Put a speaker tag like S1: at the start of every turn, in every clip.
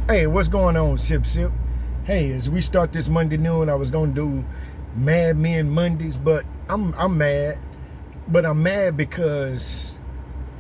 S1: Hey, what's going on, Sip Sip? Hey, as we start this Monday noon, I was gonna do Mad Men Mondays, but I'm mad. But I'm mad because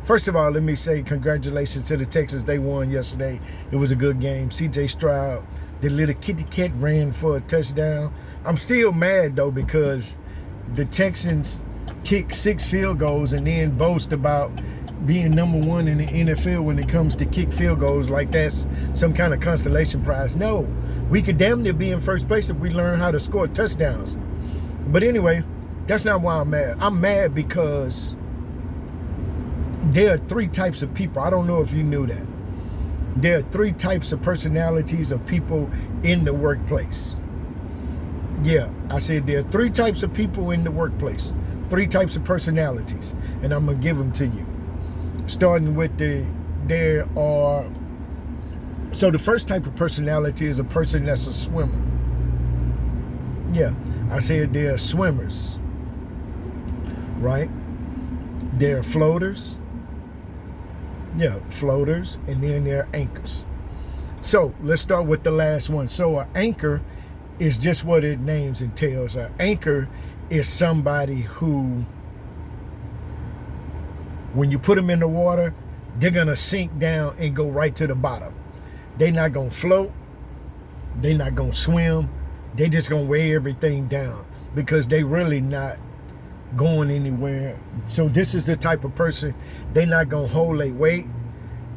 S1: first of all, let me say congratulations to the Texans. They won yesterday. It was a good game. CJ Stroud, the little kitty cat, ran for a touchdown. I'm still mad though because the Texans kicked 6 field goals and then boast about being number one in the NFL when it comes to kick field goals like that's some kind of constellation prize. No, we could damn near be in first place if we learn how to score touchdowns. But anyway, that's not why I'm mad. I'm mad because there are 3 types of people. I don't know if you knew that. There are 3 types of personalities of people in the workplace. Yeah, I said there are 3 types of people in the workplace. 3 types of personalities. And I'm going to give them to you. Starting with the first type of personality is a person that's a swimmer. Yeah, I said there are swimmers, right? There are floaters. Yeah, floaters, and then there are anchors. So let's start with the last one. So an anchor is just what it names entails. An anchor is somebody who, when you put them in the water, they're going to sink down and go right to the bottom. They're not going to float. They're not going to swim. They're just going to weigh everything down because they really not going anywhere. So this is the type of person, they're not going to hold their weight.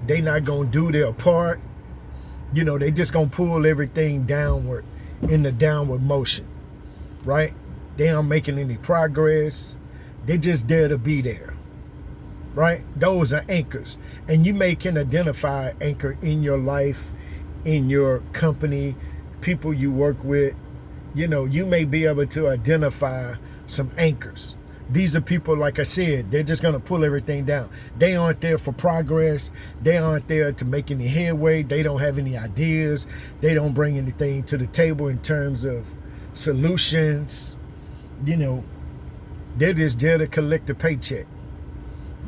S1: They're not going to do their part. You know, they just going to pull everything downward in the downward motion, right? They aren't making any progress. They're just there to be there. Right? Those are anchors. And you can identify anchor in your life, in your company, people you work with. You know, you may be able to identify some anchors. These are people, like I said, they're just going to pull everything down. They aren't there for progress. They aren't there to make any headway. They don't have any ideas. They don't bring anything to the table in terms of solutions. You know, they're just there to collect a paycheck.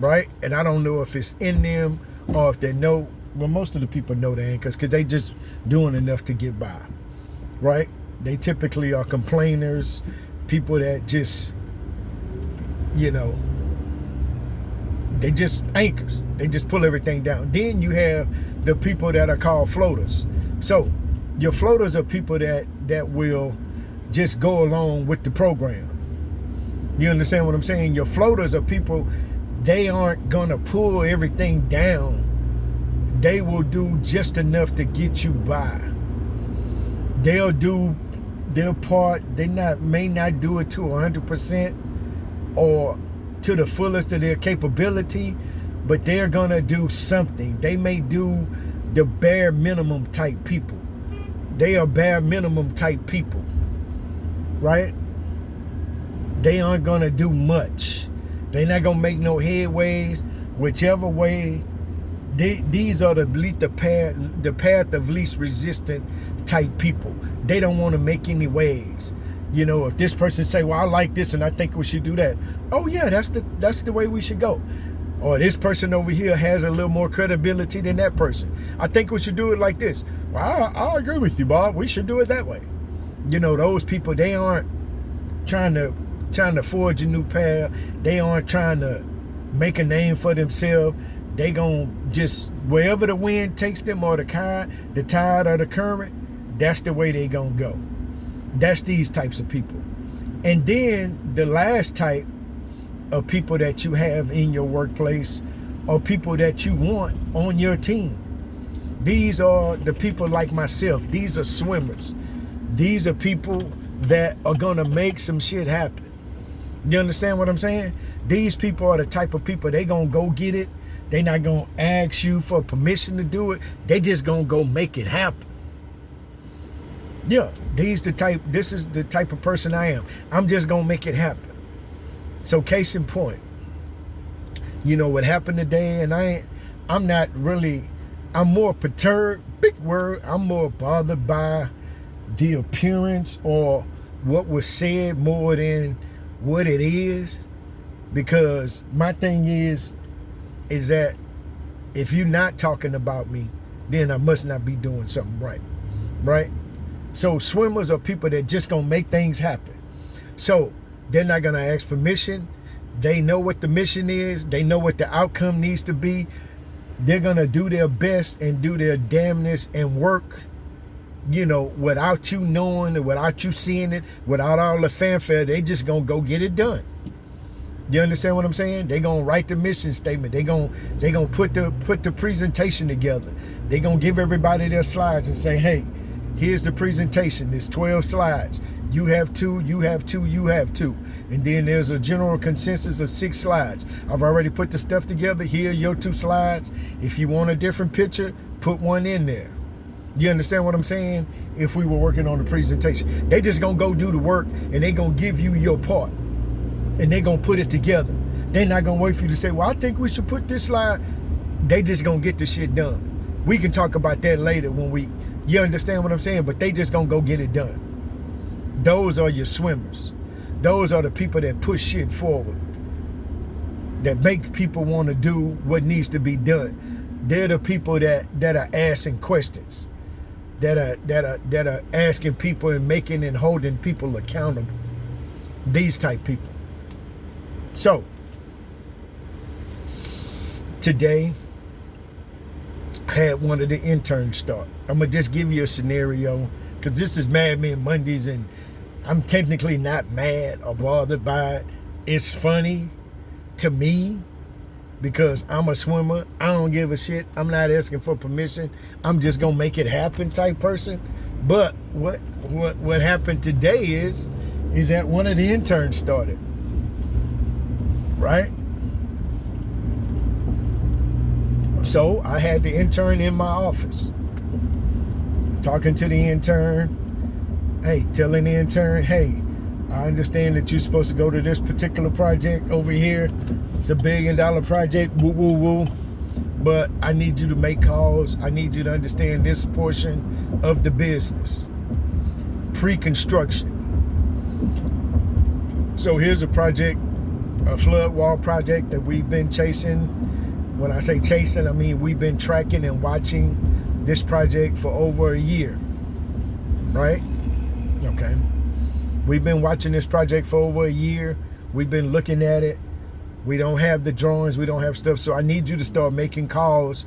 S1: Right? And I don't know if it's in them or if they know. Well, most of the people know the anchors because they just doing enough to get by. Right? They typically are complainers, people that just, you know, they just anchors. They just pull everything down. Then you have the people that are called floaters. So your floaters are people that will just go along with the program. You understand what I'm saying? Your floaters are people, they aren't gonna pull everything down. They will do just enough to get you by. They'll do their part. They may not do it to 100% or to the fullest of their capability, but they're gonna do something. They may do the bare minimum type people. They are bare minimum type people, right? They aren't gonna do much. They're not going to make no headways. Whichever way, these are the path of least resistant type people. They don't want to make any waves. You know, if this person say, well, I like this and I think we should do that. Oh, yeah, that's the way we should go. Or this person over here has a little more credibility than that person. I think we should do it like this. Well, I agree with you, Bob. We should do it that way. You know, those people, they aren't trying to forge a new path. They aren't trying to make a name for themselves. They gonna just, wherever the wind takes them or the tide or the current, that's the way they gonna go. That's these types of people. And then the last type of people that you have in your workplace are people that you want on your team. These are the people like myself. These are swimmers. These are people that are gonna make some shit happen. You understand what I'm saying? These people are the type of people, they gonna go get it. They not gonna ask you for permission to do it. They just gonna go make it happen. Yeah, this is the type of person I am. I'm just gonna make it happen. So case in point, you know what happened today, and I'm more perturbed, big word, I'm more bothered by the appearance or what was said more than what it is, because my thing is that if you're not talking about me, then I must not be doing something right. Right? So swimmers are people that just gonna make things happen. So they're not gonna ask permission. They know what the mission is. They know what the outcome needs to be. They're gonna do their best and do their damnness and work, without you knowing it, without you seeing it, without all the fanfare. They just gonna go get it done. You understand what I'm saying? They gonna write the mission statement. They gonna put the presentation together. They gonna give everybody their slides and say, hey, here's the presentation. There's 12 slides. You have 2, you have 2, you have 2. And then there's a general consensus of 6 slides. I've already put the stuff together. Here are your 2 slides. If you want a different picture, put one in there. You understand what I'm saying? If we were working on the presentation, they just gonna go do the work and they gonna give you your part and they gonna put it together. They're not gonna wait for you to say, well, I think we should put this slide. They just gonna get the shit done. We can talk about that later you understand what I'm saying? But they just gonna go get it done. Those are your swimmers. Those are the people that push shit forward, that make people want to do what needs to be done. They're the people that are asking questions, that are asking people and making and holding people accountable. These type people. So today, I had one of the interns start. I'm gonna just give you a scenario because this is Mad Men Mondays and I'm technically not mad or bothered by it. It's funny to me because I'm a swimmer. I don't give a shit. I'm not asking for permission. I'm just gonna make it happen type person. But what happened today is that one of the interns started. Right? So I had the intern in my office. Talking to the intern. Hey, telling the intern, hey, I understand that you're supposed to go to this particular project over here. It's $1 billion project, woo, woo, woo. But I need you to make calls. I need you to understand this portion of the business. Pre-construction. So here's a project, a flood wall project that we've been chasing. When I say chasing, I mean we've been tracking and watching this project for over a year. Right? Okay. We've been watching this project for over a year. We've been looking at it. We don't have the drawings. We don't have stuff. So I need you to start making calls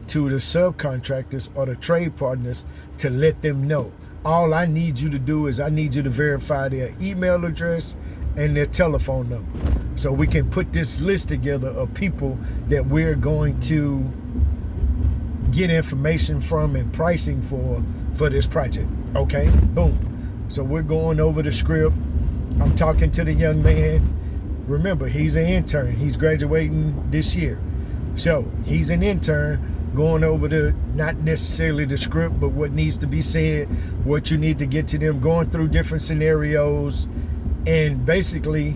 S1: to the subcontractors or the trade partners to let them know. All I need you to do is I need you to verify their email address and their telephone number. So we can put this list together of people that we're going to get information from and pricing for this project. Okay? Boom. So we're going over the script. I'm talking to the young man. Remember, he's an intern. He's graduating this year. So he's an intern going over not necessarily the script, but what needs to be said, what you need to get to them, going through different scenarios, and basically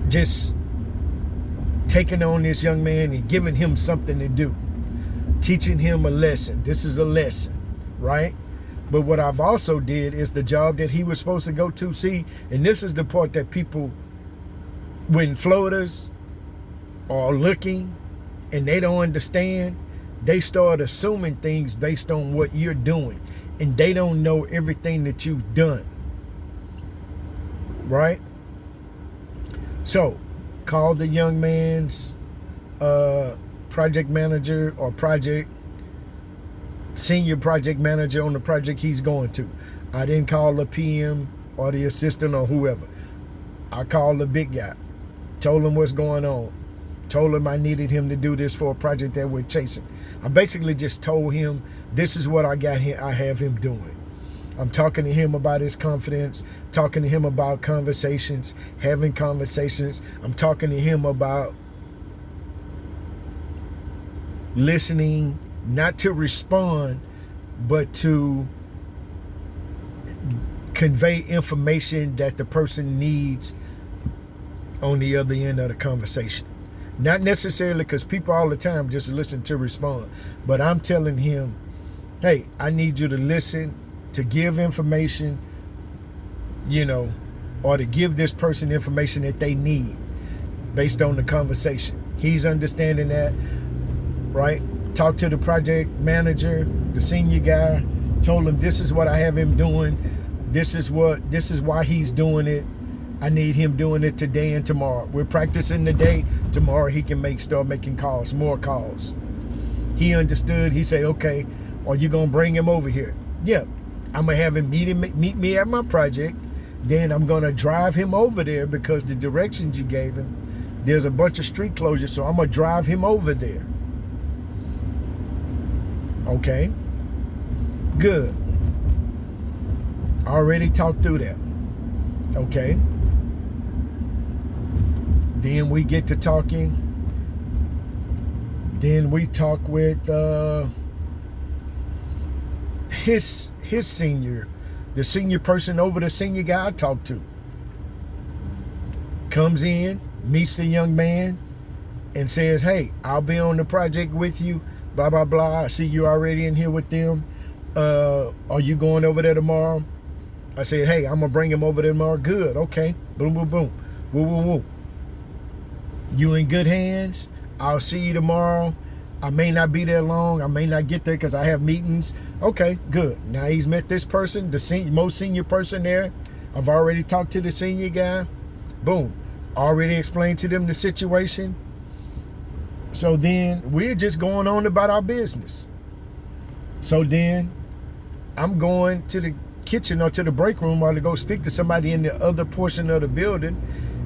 S1: just taking on this young man and giving him something to do. Teaching him a lesson. This is a lesson, right? But what I've also did is the job that he was supposed to go to see, and this is the part that people, when floaters are looking and they don't understand, they start assuming things based on what you're doing, and they don't know everything that you've done, right? So call the young man's project manager or senior project manager on the project he's going to. I didn't call the PM or the assistant or whoever. I called the big guy, told him what's going on, told him I needed him to do this for a project that we're chasing. I basically just told him this is what I got here. I have him doing. I'm talking to him about his confidence, talking to him about conversations, having conversations. I'm talking to him about listening, not to respond, but to convey information that the person needs on the other end of the conversation. Not necessarily because people all the time just listen to respond, but I'm telling him, hey, I need you to listen, to give information, or to give this person information that they need based on the conversation. He's understanding that, right? talked to the project manager, the senior guy, told him this is what I have him doing. This is why he's doing it. I need him doing it today and tomorrow. We're practicing today. Tomorrow he can start making calls, more calls. He understood. He said, okay, are you going to bring him over here? Yeah. I'm going to have him meet me at my project. Then I'm going to drive him over there because the directions you gave him, there's a bunch of street closures, so I'm going to drive him over there. Okay. Good. Already talked through that. Okay. Then we get to talking. Then we talk with his senior, the senior person over the senior guy I talked to. Comes in, meets the young man, and says, hey, I'll be on the project with you, blah, blah, blah. I see you already in here with them. Are you going over there tomorrow? I said, hey, I'm going to bring him over there tomorrow. Good, okay. Boom, boom, boom. Woo, woo, woo. You in good hands. I'll see you tomorrow. I may not be there long. I may not get there because I have meetings. Okay, good. Now he's met this person, the most senior person there. I've already talked to the senior guy. Boom. Already explained to them the situation. So then we're just going on about our business. So then I'm going to the kitchen or to the break room or to go speak to somebody in the other portion of the building.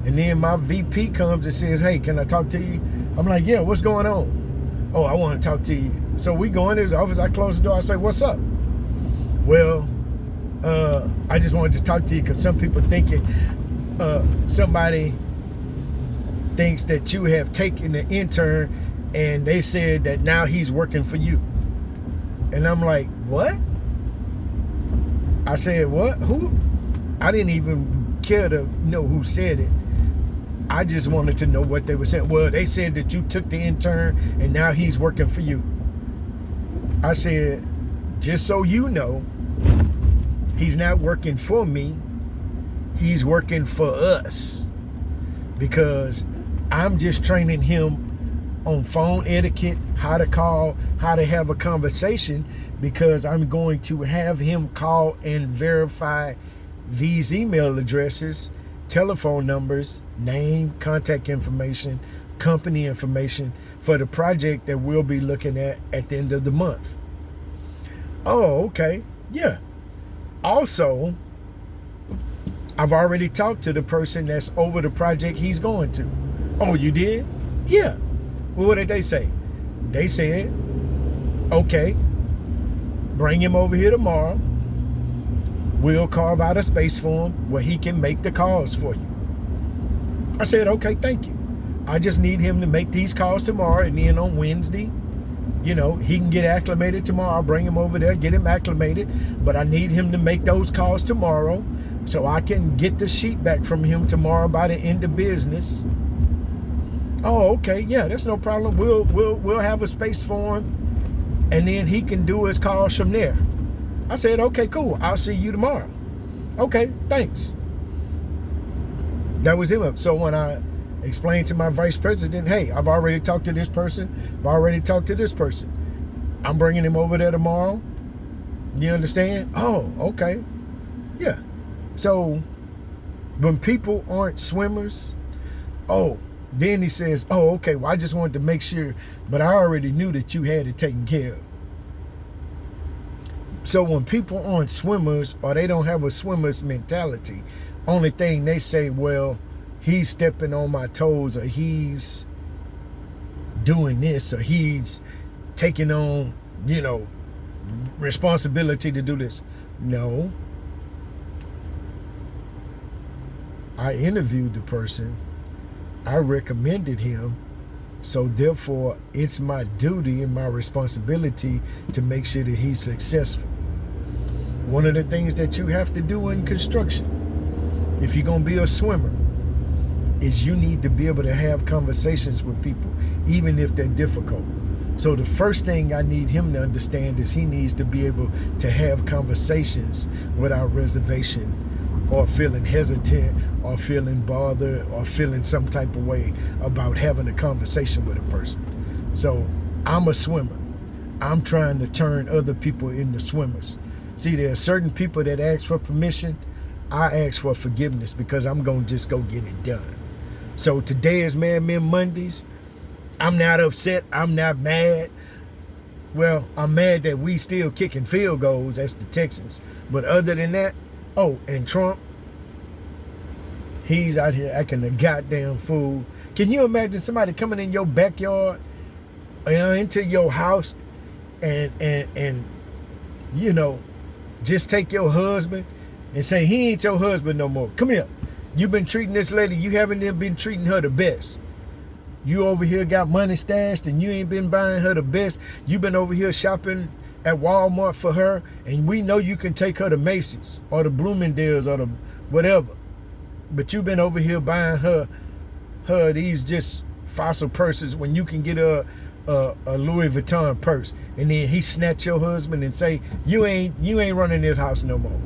S1: And then my VP comes and says, hey, can I talk to you? I'm like, yeah, what's going on? Oh, I want to talk to you. So we go in his office. I close the door. I say, what's up? Well, I just wanted to talk to you because some people thinking somebody thinks that you have taken the intern and they said that now he's working for you. And I'm like, what? I said, what? Who? I didn't even care to know who said it. I just wanted to know what they were saying. Well, they said that you took the intern and now he's working for you. I said, just so you know, he's not working for me. He's working for us. Because I'm just training him on phone etiquette, how to call, how to have a conversation, because I'm going to have him call and verify these email addresses, telephone numbers, name, contact information, company information for the project that we'll be looking at the end of the month. Oh, okay. Yeah. Also, I've already talked to the person that's over the project he's going to. Oh, you did? Yeah. Well, what did they say? They said, okay, bring him over here tomorrow. We'll carve out a space for him where he can make the calls for you. I said, okay, thank you. I just need him to make these calls tomorrow, and then on Wednesday, you know, he can get acclimated tomorrow. I'll bring him over there, get him acclimated, but I need him to make those calls tomorrow so I can get the sheet back from him tomorrow by the end of business. Oh, okay, yeah, that's no problem. We'll have a space for him, and then he can do his calls from there. I said, okay, cool. I'll see you tomorrow. Okay, thanks. That was him. So when I explained to my vice president, hey, I've already talked to this person. I've already talked to this person. I'm bringing him over there tomorrow. You understand? Oh, okay. Yeah. So when people aren't swimmers, then he says, oh, okay, well, I just wanted to make sure, but I already knew that you had it taken care of. So when people aren't swimmers or they don't have a swimmer's mentality, only thing they say, well, he's stepping on my toes, or he's doing this, or he's taking on, you know, responsibility to do this. No. I interviewed the person. I recommended him. So therefore, it's my duty and my responsibility to make sure that he's successful. One of the things that you have to do in construction, if you're going to be a swimmer, is you need to be able to have conversations with people, even if they're difficult. So the first thing I need him to understand is he needs to be able to have conversations without reservation, or feeling hesitant, or feeling bothered, or feeling some type of way about having a conversation with a person. So I'm a swimmer. I'm trying to turn other people into swimmers. See, there are certain people that ask for permission. I ask for forgiveness because I'm going to just go get it done. So today is Mad Men Mondays. I'm not upset. I'm not mad. Well, I'm mad that we still kicking field goals. That's the Texans. But other than that, oh, and Trump, he's out here acting a goddamn fool. Can you imagine somebody coming in your backyard, into your house, and just take your husband and say he ain't your husband no more? Come here. You've been treating this lady. You haven't even been treating her the best. You over here got money stashed and you ain't been buying her the best. You've been over here shopping at Walmart for her, and we know you can take her to Macy's or the Bloomingdale's or the whatever. But you've been over here buying her these just fossil purses when you can get a Louis Vuitton purse, and then he snatch your husband and say you ain't running this house no more.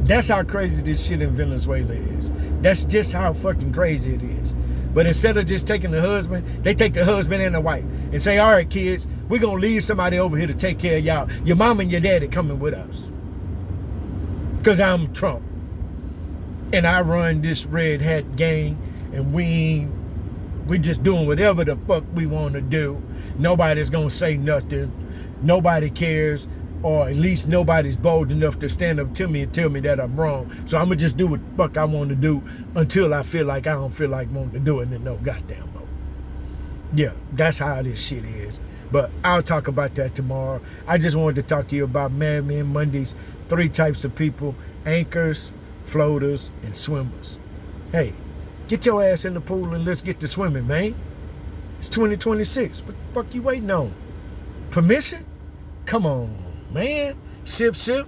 S1: That's how crazy this shit in Venezuela is. That's just how fucking crazy it is. But instead of just taking the husband, they take the husband and the wife and say, all right, kids, we're going to leave somebody over here to take care of y'all. Your mom and your daddy coming with us. Because I'm Trump. And I run this red hat gang, and we just doing whatever the fuck we want to do. Nobody's going to say nothing. Nobody cares. Or at least nobody's bold enough to stand up to me and tell me that I'm wrong. So I'm going to just do what the fuck I want to do until I feel like I don't feel like wanting to do it in no goddamn mode. Yeah, that's how this shit is. But I'll talk about that tomorrow. I just wanted to talk to you about Mad Men Mondays. 3 types of people: anchors, floaters, and swimmers. Hey, get your ass in the pool and let's get to swimming, man. It's 2026. What the fuck you waiting on? Permission? Come on, man. Sip, sip.